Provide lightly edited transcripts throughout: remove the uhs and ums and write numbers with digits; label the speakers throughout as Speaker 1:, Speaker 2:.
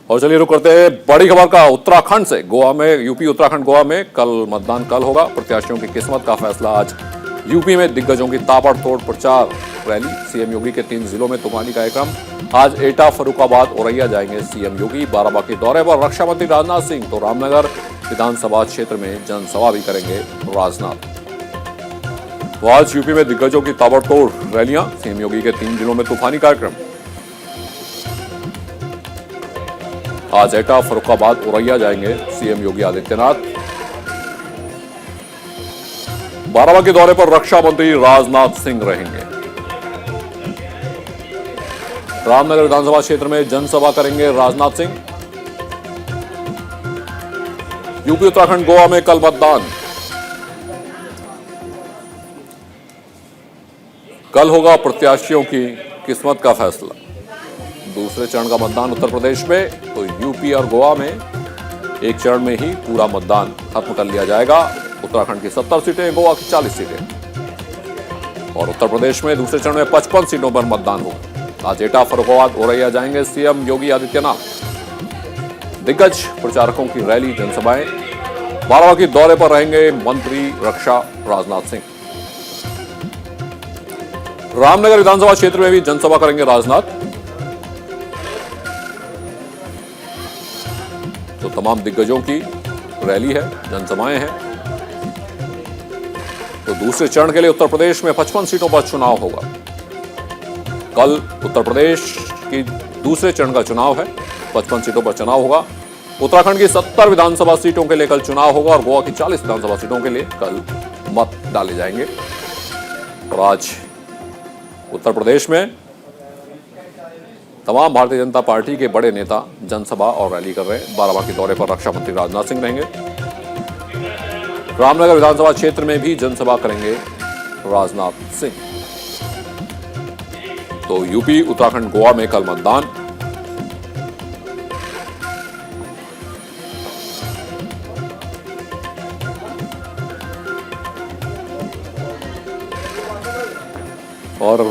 Speaker 1: और चलिए रुक करते हैं बड़ी खबर का उत्तराखंड से। गोवा में, यूपी उत्तराखंड गोवा में कल मतदान कल होगा। प्रत्याशियों की किस्मत का फैसला आज। यूपी में दिग्गजों की ताबड़तोड़ प्रचार रैली। सीएम योगी के 3 जिलों में तूफानी कार्यक्रम। आज एटा, फर्रुखाबाद, औरैया जाएंगे सीएम योगी। बाराबंकी दौरे पर रक्षा मंत्री राजनाथ सिंह तो रामनगर विधानसभा क्षेत्र में जनसभा भी करेंगे राजनाथ। तो आज यूपी में दिग्गजों की ताबड़तोड़ रैलियां। सीएम योगी के 3 जिलों में तूफानी कार्यक्रम। आज एटा, फर्रुखाबाद, औरैया जाएंगे सीएम योगी आदित्यनाथ। बाराबंकी दौरे पर रक्षा मंत्री राजनाथ सिंह रहेंगे। रामनगर विधानसभा क्षेत्र में जनसभा करेंगे राजनाथ सिंह। यूपी उत्तराखंड गोवा में कल मतदान। कल होगा प्रत्याशियों की किस्मत का फैसला। दूसरे चरण का मतदान उत्तर प्रदेश में, तो यूपी और गोवा में एक चरण में ही पूरा मतदान खत्म कर लिया जाएगा। उत्तराखंड की 70 सीटें, गोवा की 40 सीटें और उत्तर प्रदेश में दूसरे चरण में 55 सीटों पर मतदान होगा। आज एटा, फर्रुखाबाद, औरैया जाएंगे सीएम योगी आदित्यनाथ। दिग्गज प्रचारकों की रैली, जनसभाएं। बाराबंकी दौरे पर रहेंगे मंत्री रक्षा राजनाथ सिंह। रामनगर विधानसभा क्षेत्र में भी जनसभा करेंगे राजनाथ। तो तमाम दिग्गजों की रैली है, जनसभाएं हैं। तो दूसरे चरण के लिए उत्तर प्रदेश में 55 सीटों पर चुनाव होगा। कल उत्तर प्रदेश की दूसरे चरण का चुनाव है, 55 सीटों पर चुनाव होगा। उत्तराखंड की 70 विधानसभा सीटों के लिए कल चुनाव होगा और गोवा की 40 विधानसभा सीटों के लिए कल मत डाले जाएंगे। और आज उत्तर प्रदेश में तमाम भारतीय जनता पार्टी के बड़े नेता जनसभा और रैली कर रहे हैं। बाराबंकी दौरे पर रक्षा मंत्री राजनाथ सिंह रहेंगे। रामनगर विधानसभा क्षेत्र में भी जनसभा करेंगे राजनाथ सिंह। तो यूपी उत्तराखंड गोवा में कल मतदान। और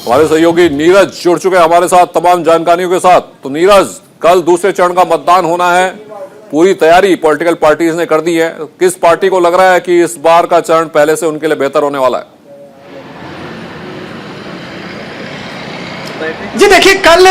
Speaker 1: हमारे सहयोगी नीरज जुड़ चुके हैं हमारे साथ तमाम जानकारियों के साथ। तो नीरज, कल दूसरे चरण का मतदान होना है, पूरी तैयारी पॉलिटिकल पार्टीज ने कर दी है। किस पार्टी को लग रहा है कि इस बार का चरण पहले से उनके लिए बेहतर होने वाला है?
Speaker 2: जी देखिए, कल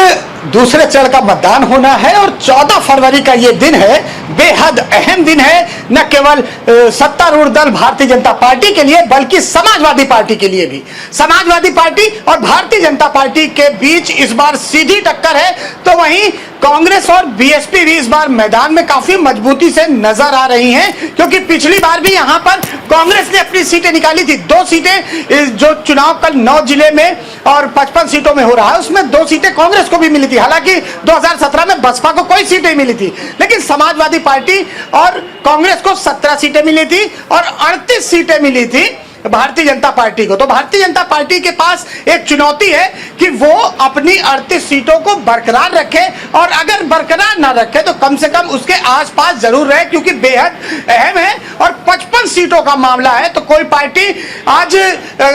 Speaker 2: दूसरे चरण का मतदान होना है और 14 फरवरी का ये दिन है, बेहद अहम दिन है। न केवल सत्तारूढ़ दल भारतीय जनता पार्टी के लिए बल्कि समाजवादी पार्टी के लिए भी। समाजवादी पार्टी और भारतीय जनता पार्टी के बीच इस बार सीधी टक्कर है। तो वहीं कांग्रेस और बीएसपी भी इस बार मैदान में काफी मजबूती से नजर आ रही हैं, क्योंकि पिछली बार भी यहां पर कांग्रेस ने अपनी सीटें निकाली थी। 2 सीटें जो चुनाव कल 9 जिले में और 55 सीटों में हो रहा है, उसमें 2 सीटें कांग्रेस को भी मिली थी। हालांकि 2017 में बसपा को कोई सीटें नहीं मिली थी, लेकिन समाजवादी पार्टी और कांग्रेस को 17 सीटें मिली थी और 38 सीटें मिली थी भारतीय जनता पार्टी को। तो भारतीय जनता पार्टी के पास एक चुनौती है कि वो अपनी 38 सीटों को बरकरार रखे, और अगर बरकरार ना रखे तो कम से कम उसके आसपास जरूर रहे, क्योंकि बेहद अहम है। और 55 सीटों का मामला है, तो कोई पार्टी आज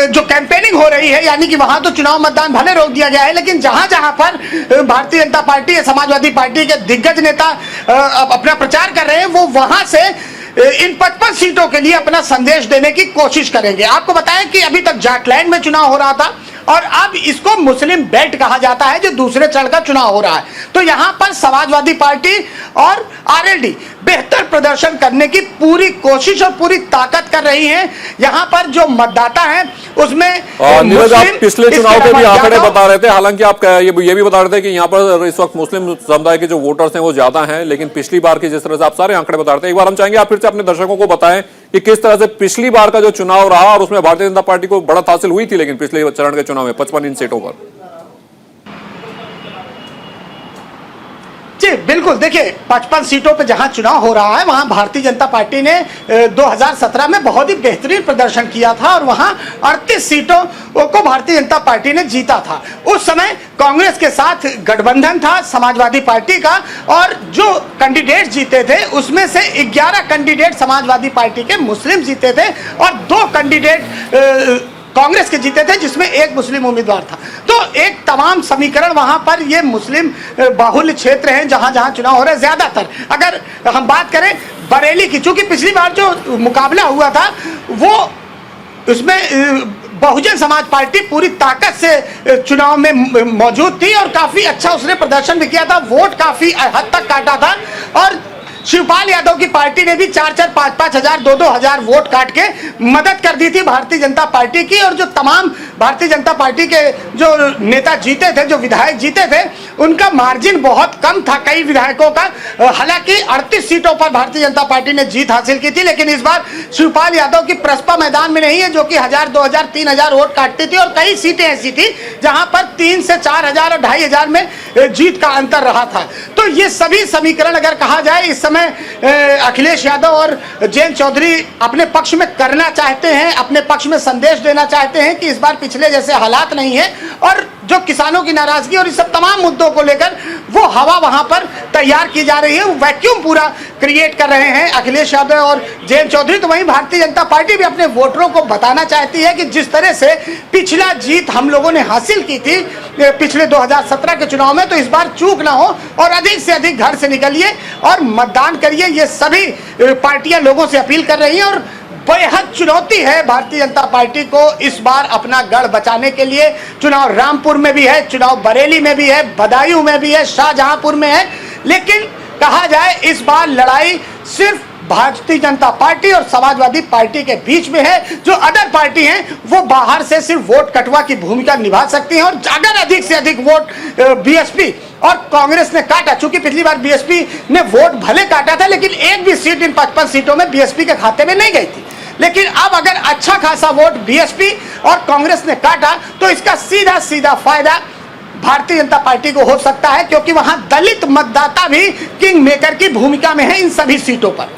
Speaker 2: जो कैंपेनिंग हो रही है, यानी कि वहां तो चुनाव मतदान भले रोक दिया गया है, लेकिन जहां जहां पर भारतीय जनता पार्टी या समाजवादी पार्टी के दिग्गज नेता अपना प्रचार कर रहे हैं, वो वहां से इन 55 सीटों के लिए अपना संदेश देने की कोशिश करेंगे। आपको बताएं कि अभी तक जाटलैंड में चुनाव हो रहा था और अब इसको मुस्लिम बेल्ट कहा जाता है, जो दूसरे चरण का चुनाव हो रहा है। तो यहां पर समाजवादी पार्टी और आरएलडी बेहतर प्रदर्शन करने की पूरी कोशिश और पूरी ताकत कर रही हैं। यहां पर जो मतदाता हैं उसमें
Speaker 1: नीरज, आप पिछले चुनाव के भी आंकड़े बता रहे थे। हालांकि आप ये भी बता रहे थे कि यहाँ पर इस वक्त मुस्लिम समुदाय के जो वोटर्स हैं वो ज्यादा हैं, लेकिन पिछली बार की जिस तरह से आप सारे आंकड़े बता रहे थे, एक बार हम चाहेंगे आप फिर से अपने दर्शकों को बताएं कि किस तरह से पिछली बार का जो चुनाव रहा और उसमें भारतीय जनता पार्टी को बढ़त हासिल हुई थी, लेकिन पिछले चरण के चुनाव में 55 सीटों पर।
Speaker 2: जी बिल्कुल, देखिए 55 सीटों पे जहां चुनाव हो रहा है वहां भारतीय जनता पार्टी ने 2017 में बहुत ही बेहतरीन प्रदर्शन किया था और वहां 38 सीटों को भारतीय जनता पार्टी ने जीता था। उस समय कांग्रेस के साथ गठबंधन था समाजवादी पार्टी का, और जो कैंडिडेट जीते थे उसमें से 11 कैंडिडेट समाजवादी पार्टी के मुस्लिम जीते थे और 2 कैंडिडेट कांग्रेस के जीते थे, जिसमें एक मुस्लिम उम्मीदवार था। तो एक तमाम समीकरण वहां पर ये मुस्लिम बाहुल्य क्षेत्र हैं जहां जहां चुनाव हो रहे हैं। ज्यादातर अगर हम बात करें बरेली की, चूंकि पिछली बार जो मुकाबला हुआ था वो उसमें बहुजन समाज पार्टी पूरी ताकत से चुनाव में मौजूद थी और काफी अच्छा उसने प्रदर्शन भी किया था, वोट काफी हद तक काटा था और शिवपाल यादव की पार्टी ने भी 4-4, 5-5 हजार, 2-2 हजार वोट काट के मदद कर दी थी भारतीय जनता पार्टी की। और जो तमाम भारतीय जनता पार्टी के जो नेता जीते थे, जो विधायक जीते थे, उनका मार्जिन बहुत कम था कई विधायकों का। हालांकि 38 सीटों पर भारतीय जनता पार्टी ने जीत हासिल की थी, लेकिन इस बार शिवपाल यादव की प्रसपा मैदान में नहीं है, जो कि 1000, 2000, 3000 वोट काटती थी और कई सीटें ऐसी थी जहां पर 3 से 4 हजार और 2500 में जीत का अंतर रहा था। तो ये सभी समीकरण अगर कहा जाए इस समय अखिलेश यादव और जयंत चौधरी अपने पक्ष में करना चाहते हैं, अपने पक्ष में संदेश देना चाहते हैं कि इस बार पिछले जैसे हालात नहीं है और जो किसानों की नाराजगी और इस सब तमाम मुद्दों को लेकर वो हवा वहां पर तैयार की जा रही है, वो वैक्यूम पूरा क्रिएट कर रहे हैं अखिलेश यादव और जयंत चौधरी। तो वहीं भारतीय जनता पार्टी भी अपने वोटरों को बताना चाहती है कि जिस तरह से पिछला जीत हम लोगों ने हासिल की थी पिछले 2017 के चुनाव में, तो इस बार चूक ना हो और अधिक से अधिक घर से निकलिए और मतदान करिए। ये सभी पार्टियां लोगों से अपील कर रही हैं और बेहद चुनौती है भारतीय जनता पार्टी को इस बार अपना गढ़ बचाने के लिए। चुनाव रामपुर में भी है, चुनाव बरेली में भी है, बदायूं में भी है, शाहजहांपुर में है, लेकिन कहा जाए इस बार लड़ाई सिर्फ भारतीय जनता पार्टी और समाजवादी पार्टी के बीच में है। जो अदर पार्टी हैं वो बाहर से सिर्फ वोट कटवा की भूमिका निभा सकती हैं और अगर अधिक से अधिक वोट बीएसपी और कांग्रेस ने काटा, चूंकि पिछली बार बीएसपी ने वोट भले काटा था लेकिन एक भी सीट इन 55 सीटों में बीएसपी के खाते में नहीं गई थी, लेकिन अब अगर अच्छा खासा वोट बीएसपी और कांग्रेस ने काटा तो इसका सीधा सीधा फायदा भारतीय जनता पार्टी को हो सकता है, क्योंकि वहां दलित मतदाता भी किंग मेकर की भूमिका में है इन सभी सीटों पर।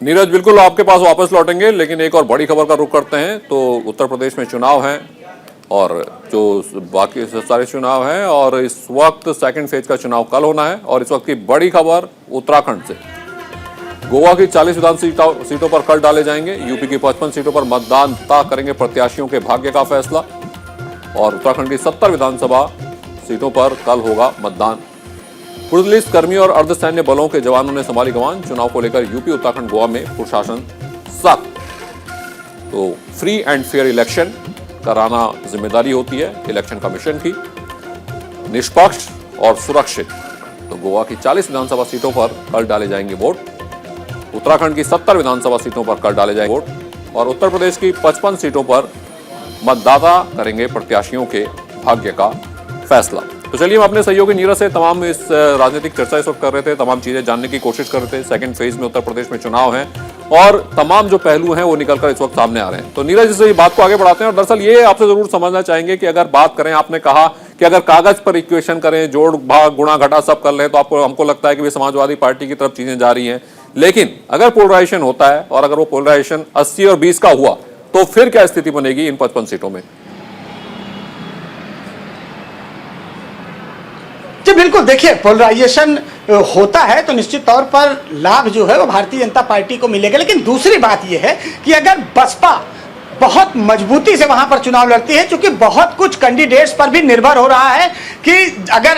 Speaker 1: नीरज, बिल्कुल आपके पास वापस लौटेंगे, लेकिन एक और बड़ी खबर का रुख करते हैं। तो उत्तर प्रदेश में चुनाव हैं और जो बाकी सारे चुनाव हैं और इस वक्त सेकंड फेज का चुनाव कल होना है। और इस वक्त की बड़ी खबर उत्तराखंड से, गोवा की 40 विधानसभा सीटों पर कल डाले जाएंगे, यूपी की 55 सीटों पर मतदान तय करेंगे प्रत्याशियों के भाग्य का फैसला और उत्तराखंड की 70 विधानसभा सीटों पर कल होगा मतदान। पुलिस कर्मी और अर्धसैन्य बलों के जवानों ने संभाली कमान। चुनाव को लेकर यूपी, उत्तराखंड, गोवा में प्रशासन सख्त। तो फ्री एंड फेयर इलेक्शन कराना जिम्मेदारी होती है इलेक्शन कमीशन की, निष्पक्ष और सुरक्षित। तो गोवा की 40 विधानसभा सीटों पर कल डाले जाएंगे वोट, उत्तराखंड की 70 विधानसभा सीटों पर कल डाले जाएंगे वोट और उत्तर प्रदेश की 55 सीटों पर मतदाता करेंगे प्रत्याशियों के भाग्य का फैसला। तो चलिए हम अपने सहयोगी नीरज से तमाम इस राजनीतिक चर्चा इस वक्त कर रहे थे, तमाम चीजें जानने की कोशिश कर रहे थे। सेकंड फेज में उत्तर प्रदेश में चुनाव है और तमाम जो पहलू हैं वो निकलकर इस वक्त सामने आ रहे हैं। तो नीरज, इस बात को आगे बढ़ाते हैं और दरअसल ये आपसे जरूर समझना चाहेंगे कि अगर बात करें, आपने कहा कि अगर कागज पर इक्वेशन करें, जोड़ भाग गुणा घटा सब कर ले, तो आपको हमको लगता है कि समाजवादी पार्टी की तरफ चीजें जा रही हैं। लेकिन अगर पोलराइजेशन होता है और अगर वो पोलराइजेशन 80 और 20 का हुआ तो फिर क्या स्थिति बनेगी इन 55 सीटों में?
Speaker 2: जी बिल्कुल, देखिए पोलराइजेशन होता है तो निश्चित तौर पर लाभ जो है वो भारतीय जनता पार्टी को मिलेगा। लेकिन दूसरी बात यह है कि अगर बसपा बहुत मजबूती से वहां पर चुनाव लड़ती है, क्योंकि बहुत कुछ कैंडिडेट्स पर भी निर्भर हो रहा है कि अगर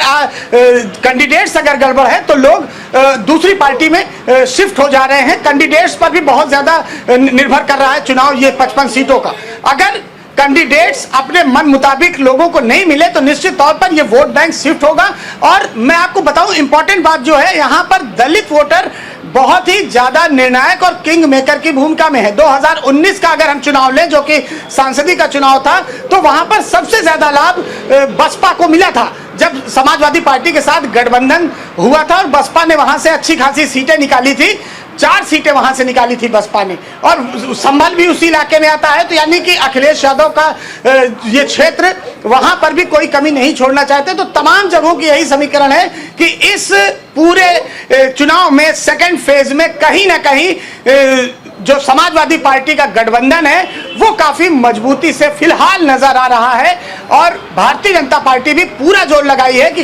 Speaker 2: कैंडिडेट्स अगर गड़बड़ है तो लोग दूसरी पार्टी में शिफ्ट हो जा रहे हैं। कैंडिडेट्स पर भी बहुत ज्यादा निर्भर कर रहा है चुनाव ये 55 सीटों का। अगर कैंडिडेट्स अपने मन मुताबिक लोगों को नहीं मिले तो निश्चित तौर पर ये वोट बैंक शिफ्ट होगा। और मैं आपको बताऊं, इंपॉर्टेंट बात जो है, यहां पर दलित वोटर बहुत ही ज्यादा निर्णायक और किंग मेकर की भूमिका में है। 2019 का अगर हम चुनाव लें, जो कि सांसदीय का चुनाव था, तो वहां पर सबसे ज्यादा लाभ बसपा को मिला था जब समाजवादी पार्टी के साथ गठबंधन हुआ था और बसपा ने वहां से अच्छी खासी सीटें निकाली थी। 4 सीटें वहां से निकाली थी बसपा ने और संभल भी उसी इलाके में आता है। तो यानी कि अखिलेश यादव का ये क्षेत्र, वहां पर भी कोई कमी नहीं छोड़ना चाहते। तो तमाम जगहों की यही समीकरण है कि इस पूरे चुनाव में सेकंड फेज में कहीं ना कहीं जो समाजवादी पार्टी का गठबंधन है वो काफी मजबूती से फिलहाल नजर आ रहा है और भारतीय जनता पार्टी भी पूरा जोर लगाई है कि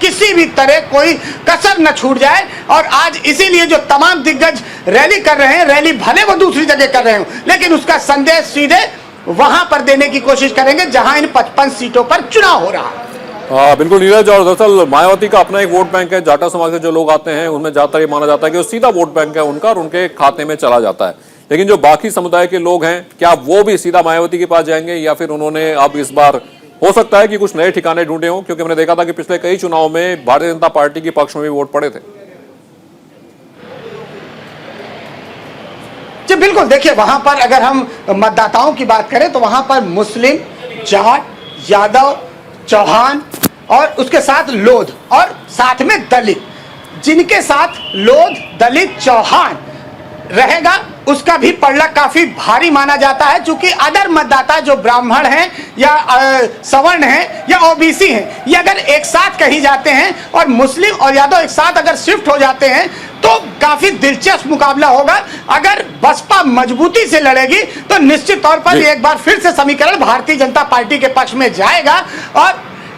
Speaker 2: किसी भी तरह कोई कसर न छूट जाए। और आज इसीलिए जो तमाम दिग्गज रैली कर रहे हैं, रैली भले वो दूसरी जगह कर रहे हो, लेकिन उसका संदेश सीधे वहां पर देने की कोशिश करेंगे जहां इन 55 सीटों पर चुनाव हो रहा है।
Speaker 1: बिल्कुल नीरज, और दरअसल मायावती का अपना एक वोट बैंक है। जाटा समाज के जो लोग आते हैं उनमें ज्यादातर ये माना जाता है कि वो सीधा वोट बैंक है उनका और उनके खाते में चला जाता है। लेकिन जो बाकी समुदाय के लोग हैं, क्या वो भी सीधा मायावती के पास जाएंगे या फिर उन्होंने अब इस बार हो सकता है कि कुछ नए ठिकाने ढूंढे हों? क्योंकि हमने देखा था कि पिछले कई चुनाव में भारतीय जनता पार्टी के पक्ष में भी वोट पड़े थे।
Speaker 2: जी बिल्कुल, देखिए वहां पर अगर हम मतदाताओं की बात करें तो वहां पर मुस्लिम, जाट, यादव, चौहान और उसके साथ लोध और साथ में दलित, जिनके साथ लोध, दलित, चौहान रहेगा उसका भी पलड़ा काफी भारी माना जाता है। क्योंकि अदर मतदाता जो ब्राह्मण हैं या सवर्ण हैं या ओबीसी हैं, ये अगर एक साथ कहीं जाते हैं और मुस्लिम और यादव एक साथ अगर शिफ्ट हो जाते हैं तो काफी दिलचस्प मुकाबला होगा। अगर बसपा मजबूती से लड़ेगी तो निश्चित तौर पर एक बार फिर से समीकरण भारतीय जनता पार्टी के पक्ष में जाएगा। और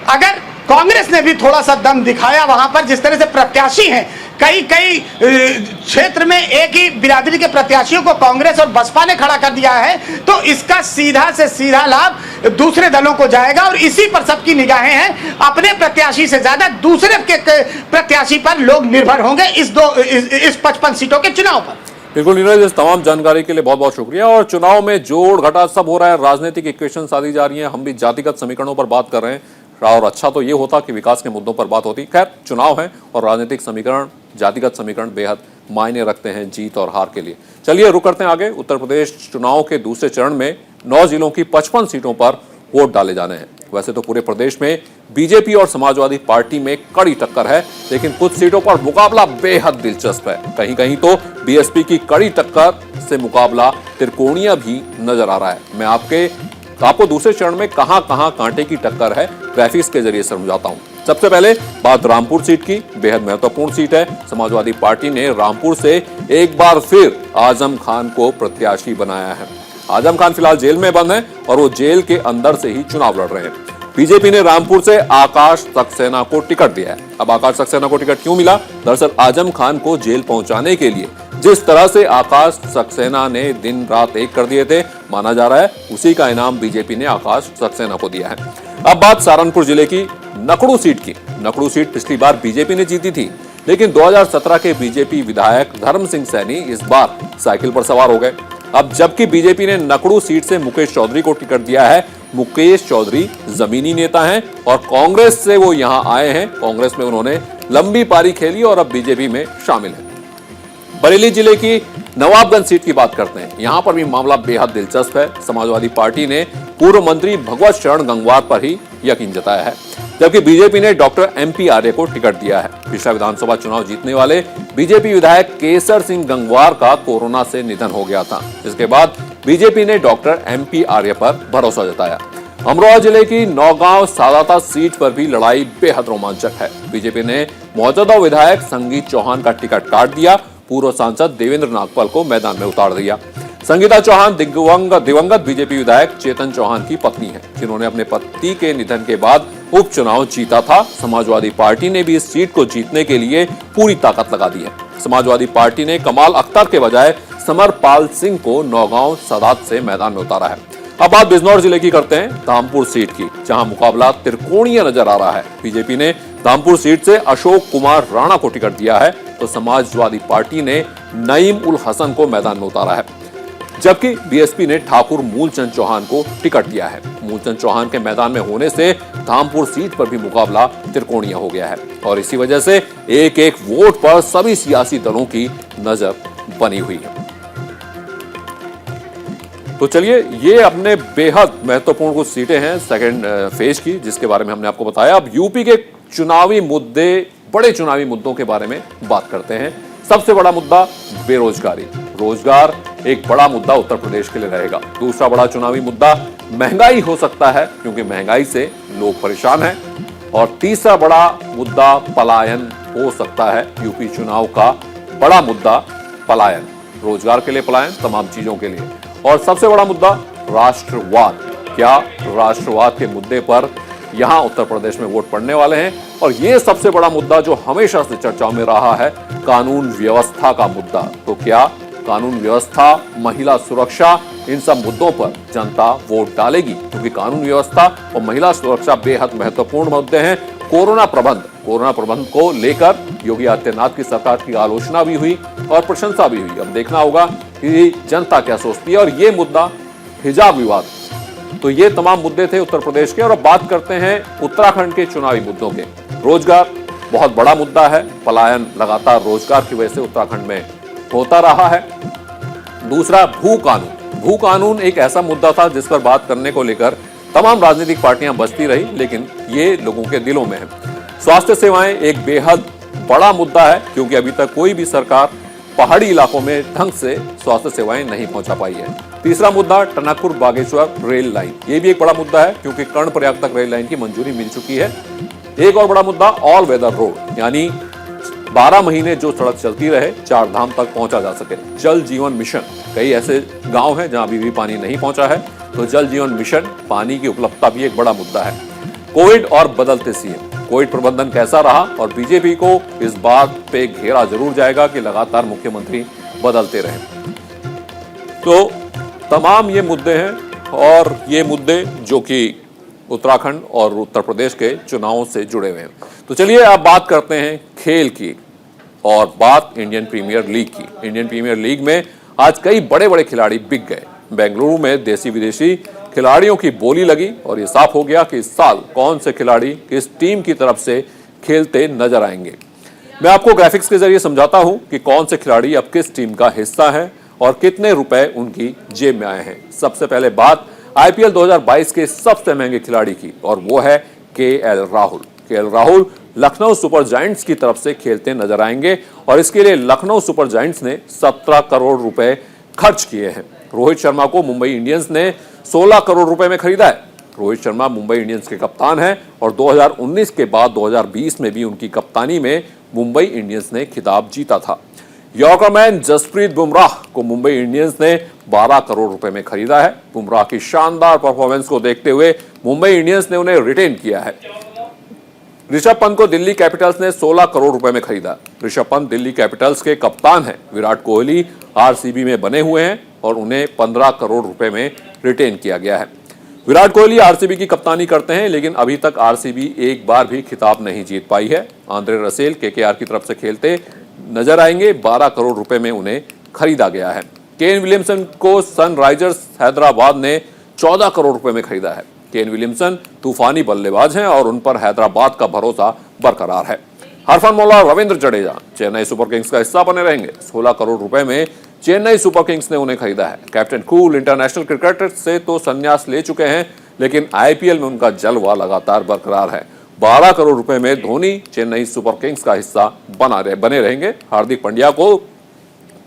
Speaker 2: अगर कांग्रेस ने भी थोड़ा सा दम दिखाया वहां पर, जिस तरह से प्रत्याशी हैं, कई क्षेत्र में एक ही बिरादरी के प्रत्याशियों को कांग्रेस और बसपा ने खड़ा कर दिया है, तो इसका सीधा से सीधा लाभ दूसरे दलों को जाएगा। और इसी पर सबकी निगाहें हैं। अपने प्रत्याशी से ज्यादा दूसरे के प्रत्याशी पर लोग निर्भर होंगे इस 55 सीटों के चुनाव पर।
Speaker 1: बिल्कुल नीरज, इस तमाम जानकारी के लिए बहुत बहुत शुक्रिया। और चुनाव में जोड़ घटा सब हो रहा है, राजनीतिक इक्वेशन साधी जा रही है, हम भी जातिगत समीकरणों पर बात कर रहे हैं। और अच्छा तो ये होता कि विकास के मुद्दों पर बात होती। खैर, चुनाव है और राजनीतिक समीकरण, जातिगत समीकरण बेहद मायने रखते हैं जीत और हार के लिए। चलिए रुक करते हैं आगे। उत्तर प्रदेश चुनाव के दूसरे चरण में 9 जिलों की 55 सीटों पर वोट डाले जाने हैं। वैसे तो पूरे प्रदेश में बीजेपी और समाजवादी पार्टी में कड़ी टक्कर है, लेकिन कुछ सीटों पर मुकाबला बेहद दिलचस्प है। कहीं कहीं तो बीएसपी की कड़ी टक्कर से मुकाबला त्रिकोणीय भी नजर आ रहा है। मैं आपको दूसरे चरण में कहां कहां कांटे की टक्कर है ग्राफिक्स के जरिए समझाता हूं। सबसे पहले बात रामपुर सीट की। बेहद महत्वपूर्ण सीट है। समाजवादी पार्टी ने रामपुर से एक बार फिर आजम खान को प्रत्याशी बनाया है। आजम खान फिलहाल जेल में बंद है और वो जेल के अंदर से ही चुनाव लड़ रहे हैं। बीजेपी ने रामपुर से आकाश सक्सेना को टिकट दिया है। अब आकाश सक्सेना को टिकट क्यों मिला? दरअसल आजम खान को जेल पहुंचाने के लिए जिस तरह से आकाश सक्सेना ने दिन रात एक कर दिए थे, माना जा रहा है उसी का इनाम बीजेपी ने आकाश सक्सेना को दिया है। अब बात सहारनपुर जिले की नकड़ू सीट की। नकड़ू सीट पिछली बार बीजेपी ने जीती थी, लेकिन 2017 के बीजेपी विधायक धर्म सिंह सैनी इस बार साइकिल पर सवार हो गए। अब जबकि बीजेपी ने नकड़ू सीट से मुकेश चौधरी को टिकट दिया है। मुकेश चौधरी जमीनी नेता हैं और कांग्रेस से वो यहां आए हैं। कांग्रेस में उन्होंने लंबी पारी खेली और अब बीजेपी में शामिल है। बरेली जिले की नवाबगंज सीट की बात करते हैं। यहां पर भी मामला बेहद दिलचस्प है। समाजवादी पार्टी ने पूर्व मंत्री भगवत शरण गंगवार पर ही यकीन जताया है, जबकि बीजेपी ने डॉक्टर MP आर्य को टिकट दिया है। पिछला विधानसभा चुनाव जीतने वाले बीजेपी विधायक केसर सिंह गंगवार का कोरोना से निधन हो गया था, जिसके बाद बीजेपी ने डॉक्टर MP आर्य पर भरोसा जताया। अमरोहा जिले की नौगांव सादाता सीट पर भी लड़ाई बेहद रोमांचक है। बीजेपी ने मौजूदा विधायक संगीत चौहान का टिकट काट दिया। पूर्व सांसद देवेंद्र नागपाल को मैदान में उतार दिया। संगीता चौहान दिवंगत बीजेपी विधायक चेतन चौहान की पत्नी है, जिन्होंने अपने पति के निधन के बाद उपचुनाव जीता था। समाजवादी पार्टी ने भी इस सीट को जीतने के लिए पूरी ताकत लगा दी है। समाजवादी पार्टी ने कमाल अख्तर के बजाय समरपाल सिंह को नौगांव सादात से मैदान में उतारा है। अब बात बिजनौर जिले की करते हैं, धामपुर सीट की, जहां मुकाबला त्रिकोणीय नजर आ रहा है। बीजेपी ने धामपुर सीट से अशोक कुमार राणा को टिकट दिया है, तो समाजवादी पार्टी ने नईम उल हसन को मैदान में उतारा है, जबकि बीएसपी ने ठाकुर मूलचंद चौहान को टिकट दिया है। मूलचंद चौहान के मैदान में होने से धामपुर सीट पर भी मुकाबला त्रिकोणीय हो गया है और इसी वजह से एक एक वोट पर सभी सियासी दलों की नजर बनी हुई है। तो चलिए, ये अपने बेहद महत्वपूर्ण कुछ सीटें हैं सेकंड फेज की, जिसके बारे में हमने आपको बताया। अब यूपी के चुनावी मुद्दे, बड़े चुनावी मुद्दों के बारे में बात करते हैं। सबसे बड़ा मुद्दा बेरोजगारी। रोजगार एक बड़ा मुद्दा उत्तर प्रदेश के लिए रहेगा। दूसरा बड़ा चुनावी मुद्दा महंगाई हो सकता है, क्योंकि महंगाई से लोग परेशान हैं। और तीसरा बड़ा मुद्दा पलायन हो सकता है। यूपी चुनाव का बड़ा मुद्दा पलायन, रोजगार के लिए पलायन, तमाम चीजों के लिए। और सबसे बड़ा मुद्दा राष्ट्रवाद। क्या राष्ट्रवाद के मुद्दे पर यहां उत्तर प्रदेश में वोट पड़ने वाले हैं? और यह सबसे बड़ा मुद्दा जो हमेशा से चर्चाओं में रहा है, कानून व्यवस्था का मुद्दा। तो क्या कानून व्यवस्था, महिला सुरक्षा, इन सब मुद्दों पर जनता वोट डालेगी, क्योंकि कानून व्यवस्था और महिला सुरक्षा बेहद महत्वपूर्ण मुद्दे हैं। कोरोना प्रबंध को लेकर योगी आदित्यनाथ की सरकार की आलोचना भी हुई और प्रशंसा भी हुई। अब देखना होगा कि जनता क्या सोचती है। और ये मुद्दा हिजाब विवाद, तो ये तमाम मुद्दे थे उत्तर प्रदेश के। और अब बात करते हैं उत्तराखंड के चुनावी मुद्दों के। रोजगार बहुत बड़ा मुद्दा है, पलायन लगातार रोजगार की वजह से उत्तराखंड में होता रहा है। दूसरा, भू कानून एक ऐसा मुद्दा था जिस पर बात करने को लेकर तमाम राजनीतिक पार्टियां बचती रही, लेकिन ये लोगों के दिलों में है। स्वास्थ्य सेवाएं एक बेहद बड़ा मुद्दा है, क्योंकि अभी तक कोई भी सरकार पहाड़ी इलाकों में ढंग से स्वास्थ्य सेवाएं नहीं पहुंचा पाई है। तीसरा मुद्दा, टनकपुर बागेश्वर रेल लाइन, ये भी एक बड़ा मुद्दा है, क्योंकि कर्णप्रयाग तक रेल लाइन की मंजूरी मिल चुकी है। एक और बड़ा मुद्दा, ऑल वेदर रोड, यानी 12 महीने जो सड़क चलती रहे, 4 धाम तक पहुंचा जा सके। जल जीवन मिशन, कई ऐसे गांव हैं जहां अभी भी पानी नहीं पहुंचा है, तो जल जीवन मिशन, पानी की उपलब्धता भी एक बड़ा मुद्दा है। कोविड और बदलते सीएम, कोविड प्रबंधन कैसा रहा, और बीजेपी को इस बात पे घेरा जरूर जाएगा कि लगातार मुख्यमंत्री बदलते रहे। तो तमाम ये मुद्दे हैं, और ये मुद्दे जो कि उत्तराखंड और उत्तर प्रदेश के चुनावों से जुड़े हुए हैं। तो चलिए अब बात करते हैं खेल की, और बात इंडियन प्रीमियर लीग की। इंडियन प्रीमियर लीग में आज कई बड़े बड़े खिलाड़ी बिक गए। बेंगलुरु में देसी विदेशी खिलाड़ियों की बोली लगी, और ये साफ हो गया कि इस साल कौन से खिलाड़ी किस टीम की तरफ से खेलते नजर आएंगे। मैं आपको ग्राफिक्स के जरिए समझाता हूं कि कौन से खिलाड़ी अब किस टीम का हिस्सा है और कितने रुपए उनकी जेब में आए हैं। सबसे पहले बात आईपीएल 2022 के सबसे महंगे खिलाड़ी की, और वो है KL Rahul. KL Rahul Lucknow super giants की तरफ से खेलते नजर आएंगे, और इसके लिए लखनऊ सुपर जायंट्स ने 17 करोड़ रुपए खर्च किए हैं। रोहित शर्मा को मुंबई इंडियंस ने 16 करोड़ रुपए में खरीदा है। रोहित शर्मा मुंबई इंडियंस के कप्तान हैं, और 2019 के बाद 2020 में भी उनकी कप्तानी में मुंबई इंडियंस ने खिताब जीता था। यॉर्करमैन जसप्रीत बुमराह को मुंबई इंडियंस ने 12 करोड़ रुपए में खरीदा है। बुमराह की शानदार परफॉर्मेंस को देखते हुए मुंबई इंडियंस ने उन्हें रिटेन किया है। ऋषभ पंत को दिल्ली कैपिटल्स ने 16 करोड़ रुपए में खरीदा। ऋषभ पंत दिल्ली कैपिटल्स के कप्तान हैं। विराट कोहली आरसीबी में बने हुए हैं, और उन्हें 15 करोड़ रुपए में रिटेन किया गया है। विराट कोहली आरसीबी की कप्तानी करते हैं, लेकिन अभी तक आरसीबी एक बार भी खिताब नहीं जीत पाई है। आंद्रे रसेल केकेआर की तरफ से खेलते नजर आएंगे। 12 करोड़ रुपए में उन्हें खरीदा गया है। केन विलियमसन को सनराइजर्स हैदराबाद ने 14 करोड़ रुपए में खरीदा है। केन विलियमसन तूफानी बल्लेबाज हैं, और उन पर हैदराबाद का भरोसा बरकरार है। हरफनमौला रविंद्र जडेजा चेन्नई सुपर किंग्स का हिस्सा बने रहेंगे। 16 करोड़ रुपए में चेन्नई सुपर किंग्स ने उन्हें खरीदा है। कैप्टन कूल इंटरनेशनल क्रिकेट से तो संन्यास ले चुके हैं, लेकिन आईपीएल में उनका जलवा लगातार बरकरार है। 12 करोड़ रुपए में धोनी चेन्नई सुपर किंग्स का हिस्सा बने रहेंगे। हार्दिक पांड्या को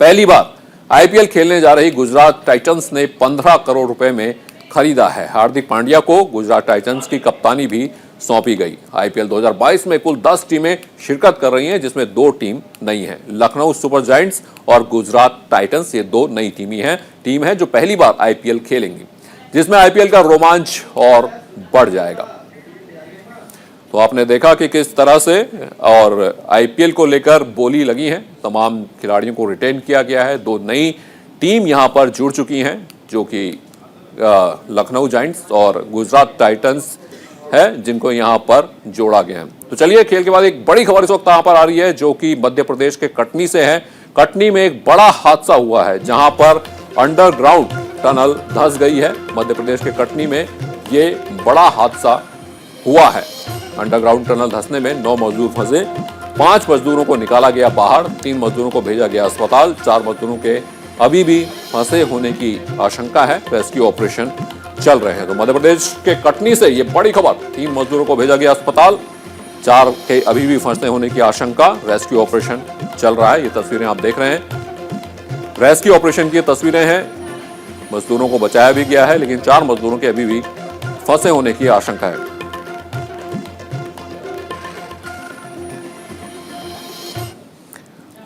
Speaker 1: पहली बार आईपीएल खेलने जा रही गुजरात टाइटंस ने 15 करोड़ रुपए में खरीदा है। हार्दिक पांड्या को गुजरात टाइटंस की कप्तानी भी सौंपी गई। आईपीएल 2022 में कुल 10 टीमें शिरकत कर रही हैं, जिसमें 2 टीम नई हैं। लखनऊ सुपर जायंट्स और गुजरात टाइटंस, ये 2 नई टीम है जो पहली बार आईपीएल खेलेंगी, जिसमें आईपीएल का रोमांच और बढ़ जाएगा। तो आपने देखा कि किस तरह से और आईपीएल को लेकर बोली लगी है। तमाम खिलाड़ियों को रिटेन किया गया है। 2 नई टीम यहां पर जुड़ चुकी हैं, जो कि लखनऊ जायंट्स और गुजरात टाइटंस है, जिनको यहां पर जोड़ा गया है। तो चलिए, खेल के बाद एक बड़ी खबर इस वक्त यहां पर आ रही है, जो कि मध्य प्रदेश के कटनी से है। कटनी में एक बड़ा हादसा हुआ है, जहां पर अंडरग्राउंड टनल धंस गई है। मध्य प्रदेश के कटनी में ये बड़ा हादसा हुआ है। अंडरग्राउंड टनल धंसने में 9 मजदूर फंसे। 5 मजदूरों को निकाला गया बाहर, 3 मजदूरों को भेजा गया अस्पताल। 4 मजदूरों के अभी भी फंसे होने की आशंका है। रेस्क्यू ऑपरेशन चल रहे हैं। तो मध्य प्रदेश के कटनी से ये बड़ी खबर, 3 मजदूरों को भेजा गया अस्पताल, 4 के अभी भी फंसने होने की आशंका। रेस्क्यू ऑपरेशन चल रहा है। ये तस्वीरें आप देख रहे हैं, रेस्क्यू ऑपरेशन की तस्वीरें हैं। मजदूरों को बचाया भी गया है, लेकिन 4 मजदूरों के अभी भी फंसे होने की आशंका है।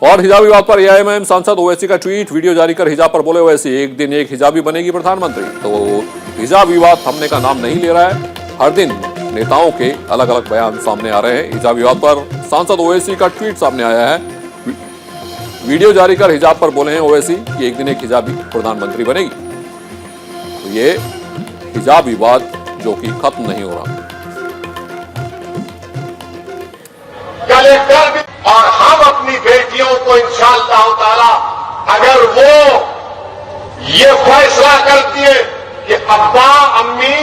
Speaker 1: और हिजाब विवाद पर एआईएमआईएम सांसद ओवैसी का ट्वीट, वीडियो जारी कर हिजाब पर बोले ओवैसी, एक दिन एक हिजाबी बनेगी प्रधानमंत्री। तो हिजाब विवाद थमने का नाम नहीं ले रहा है। हर दिन नेताओं के अलग अलग बयान सामने आ रहे हैं। हिजाब विवाद पर सांसद ओवैसी का ट्वीट सामने आया है। वीडियो जारी कर हिजाब पर बोले हैं ओवैसी कि एक दिन एक हिजाबी प्रधानमंत्री बनेगी। तो ये हिजाब विवाद जो कि खत्म नहीं हो रहा।
Speaker 3: कलेक्टर भी और हम अपनी बेटियों को इंशाअल्लाह ताला अगर वो ये फैसला करती है कि अब्बा अम्मी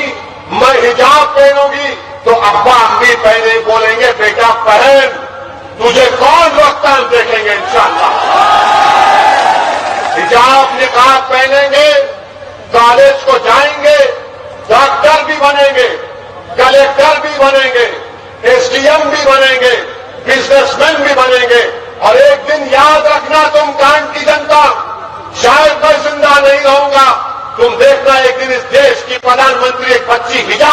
Speaker 3: मैं हिजाब पहनूंगी, तो अब्बा अम्मी पहने बोलेंगे बेटा पहन, तुझे कौन रोकता हम देखेंगे इंशाअल्लाह। हिजाब निकाब पहनेंगे, कॉलेज को जाएंगे, डॉक्टर भी बनेंगे, कलेक्टर भी बनेंगे, एसडीएम भी बनेंगे, बिजनेसमैन भी बनेंगे। और एक दिन याद रखना तुम कांड की जनता, शायद मैं जिंदा नहीं रहूंगा, तुम देखना एक दिन इस देश की प्रधानमंत्री एक बच्ची हिजाब